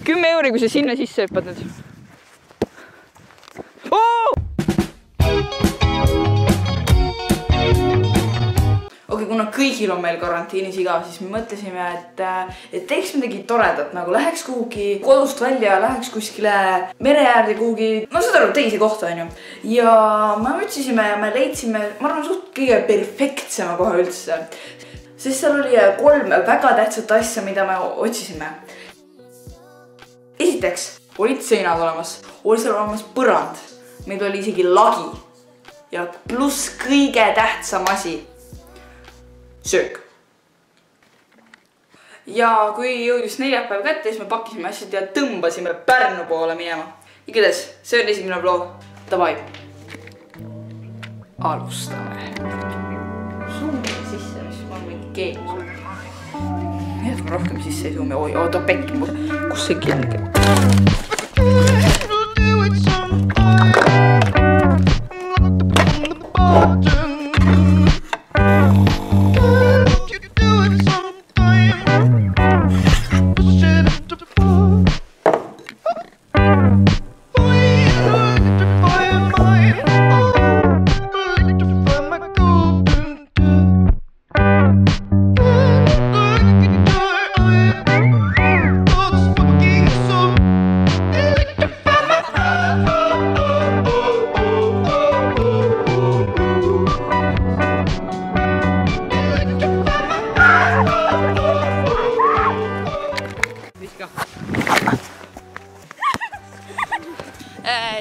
10 euri, kui sa sinna sisse hüppad nüüd. Okei, kuna kõigil on meil karantiinis iga, siis me mõtlesime, et teeks midagi toredat, nagu läheks kuhugi kodust välja, läheks kuskile mere äärde kuhugi, no saad aru, teisi kohta on ju. Ja me otsisime ja me leidsime, ma arvan, suht kõige perfektsema koha üldse. Sest seal oli 3 väga tähtsat asja, mida me otsisime. Esiteks, olid seinad olemas, oli seal olemas põrand, meil oli isegi lagi ja pluss kõige tähtsam asi. Söök. Ja kui jõudis neljapäev kätte, siis me pakkisime asjad ja tõmbasime Pärnu poole minema. Igades, see on esimene vlog. Davai. Alustame. Suumi sisse, mis ma olen mingi keegi. Nii, et ma rohkem sisse ei suumi. Oi, oota pekki mul. Kus see kelge?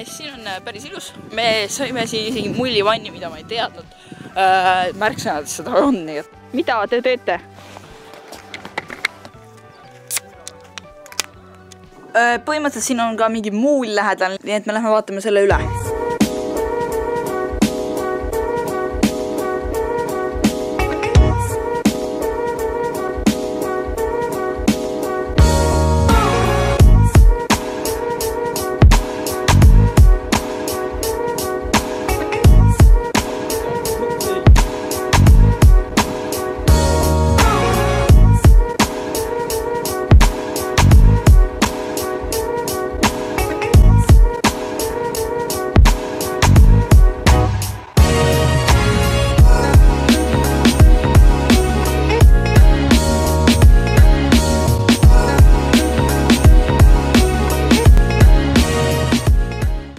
Siin on päris ilus. Me saime siin isegi mullivanni, mida ma ei teadnud. Märksõnades seda on. Mida te teete? Põhimõtteliselt siin on ka mingi muul lähedal, nii et me lähme vaatame selle üle.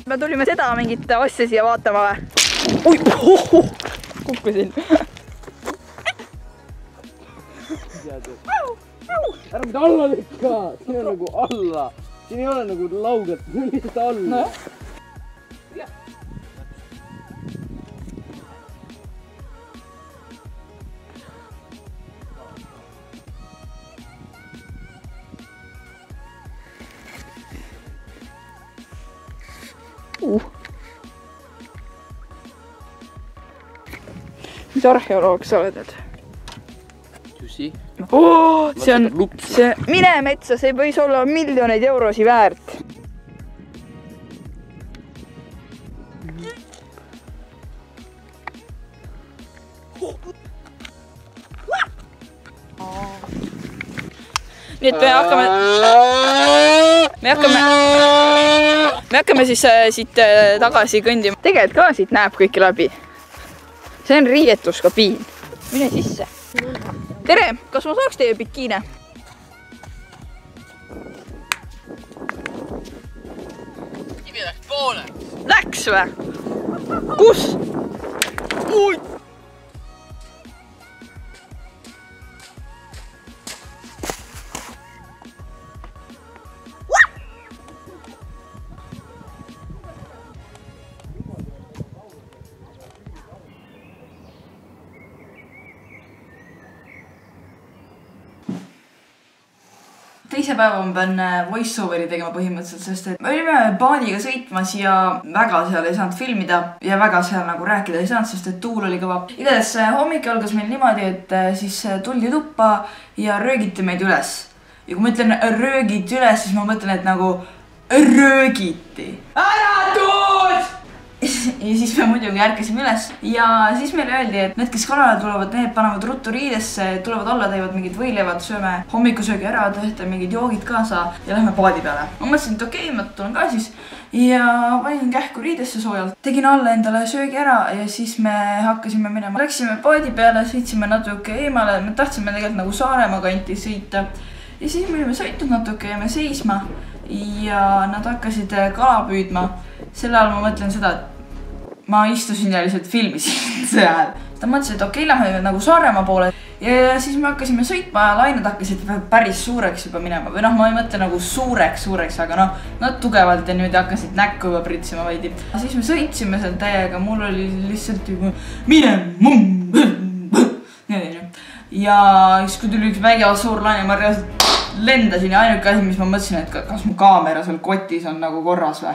Me tulime seda mingit asja siia vaatama. Oi, kukkusin. Ära mida alla lükka! Siin on nagu alla. Siin ei ole nagu laugat, siin on lihtsalt alla. Mis arheoloog sa oled nüüd? Jusi. See on... Mine metsa, see võis olla miljoneid eurosi väärt. Nii et me hakkame siis siit tagasi kõndima. Tegelikult ka siit näeb kõiki läbi. See on riietuskabiin. Mine sisse. Tere, kas ma saaks teie bikiine? Nimi läks poole. Läks või? Kus? Ui! Teise päeva ma pean voice-overi tegema põhimõtteliselt, sest et me olime paadiga sõitmas ja väga seal ei saanud filmida ja väga seal nagu rääkida ei saanud, sest et tuul oli kõva. Igatahes hommik algas meil niimoodi, et siis tuldi tuppa ja röögiti meid üles. Ja kui ma ütlen röögiti üles, siis ma mõtlen, et nagu röögiti. Ära tuud! Ja siis siis me muidugi ärkasime üles ja siis meile öeldi, et need, kes kalale tulevad, need panevad ruttu riidesse, tulevad alla, teevad mingid võileivad, sööme hommikusöögi ära, tehte mingid joogid kaasa ja lähme paadi peale. Ma mõtlesin, et okei, ma tulen ka siis ja panin kähku riidesse soojalt. Tegin alla endale söögi ära ja siis me hakkasime minema. Läksime paadi peale, sõitsime natuke eemale, me tahtsime tegelikult nagu Saaremaa kanti sõita. Ja siis me olime sõitnud natuke ja me seisma ja nad hakkasid kala püüdma. Selle ajal ma mõtlen seda, et ma istusin ja lihtsalt filmisin seal. Ta mõtlesin, et okei, lähme nagu Saaremaa poole. Ja siis me hakkasime sõitma ja lained hakkasid päris suureks juba minema. Või noh, ma ei mõtle nagu suureks, aga noh, nad tugevalt ja nüüd hakkasid näkku juba pritsima veidi. Siis me sõitsime seal täiega, mul oli lihtsalt juba mine ja siis kui tuli üks väga suur laine, ma reaalselt lendasin ja ainuke asi, mis ma mõtlesin, et kas mu kaamera seal kotis on nagu korras või.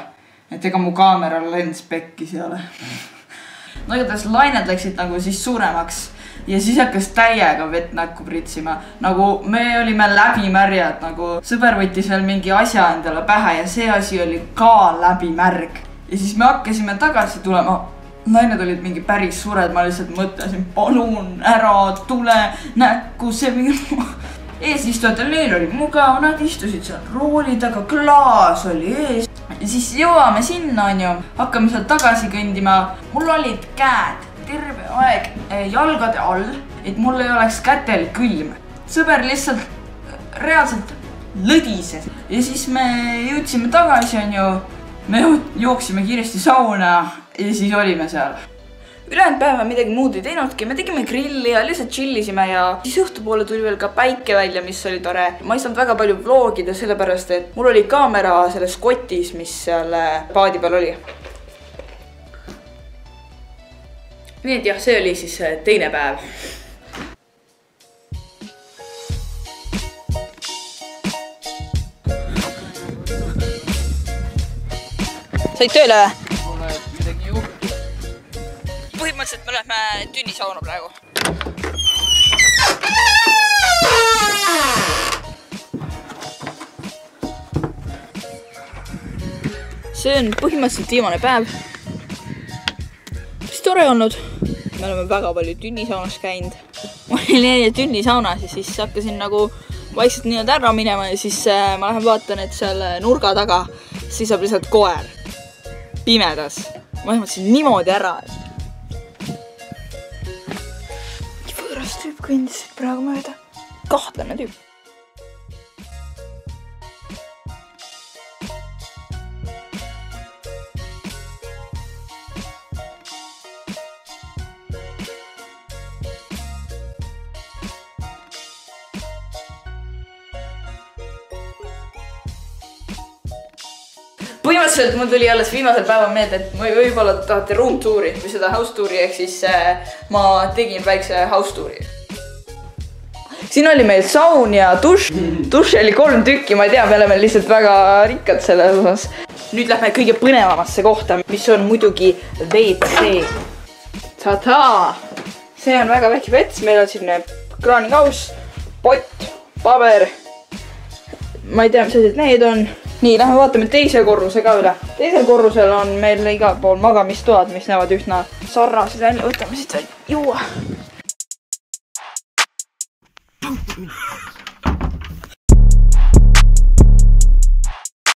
Et ega mu kaamera lens pekkis ei ole. No igatahes lained läksid nagu siis suuremaks ja siis hakkas täiega vett näkku pritsima. Nagu me olime läbimärjad, nagu sõber võttis veel mingi asja endale pähe ja see asi oli ka läbimärg. Ja siis me hakkasime tagasi tulema. Lained olid mingi päris suured, ma lihtsalt mõtlesin, palun ära tule näkku, see mingi eesistujatel, neil oli mugav, nad istusid seal rooli taga, klaas oli ees. Ja siis jõuame sinna, on ju, hakkame seal tagasi kõndima. Mul olid käed terve aeg jalgade all, et mul ei oleks kätel külm. Sõber lihtsalt reaalselt lõdises. Ja siis me jõudsime tagasi, on ju, me jooksime kiiresti sauna ja siis olime seal. Ülejäänud päeva midagi muud ei teinudki, me tegime grilli ja lihtsalt chillisime ja siis õhtupoole tuli veel ka päike välja, mis oli tore. Ma ei saanud väga palju vlogida sellepärast, et mul oli kaamera selles kotis, mis seal paadi peal oli. Nii et jah, see oli siis teine päev. Said tööle või? Põhimõtteliselt me lähme tünnisauna praegu. See on põhimõtteliselt viimane päev. Mis tore olnud. Me oleme väga palju tünnisaunas käinud. Ma olin tünnisaunas ja siis hakkasin nagu vaikselt nii-öelda ära minema ja siis ma lähen vaatan, et seal nurga taga seisab lihtsalt koer. Pimedas. Ma mõtlesin niimoodi ära. Võõras tüüp kõndis praegu mööda. Kahtlane tüüp. Põhimõtteliselt mul tuli alles viimasel päeval meelde, et võib-olla tahate room touri või seda house touri, ehk siis ma tegin väikse house touri. Siin oli meil saun ja dušš. Dušš oli 3 tükki, ma ei tea, me oleme lihtsalt väga rikkad selles osas. Nüüd lähme kõige põnevamasse kohta, mis on muidugi WC. Tadaa! See on väga väike vets, meil on selline kraanikauss, pott, paber. Ma ei tea, mis asjad need on. Nii, lähme vaatame teise korruse ka üle. Teisel korrusel on meil igal pool magamistoad, mis näevad üsna sarnased välja. Võtame siit veel juua.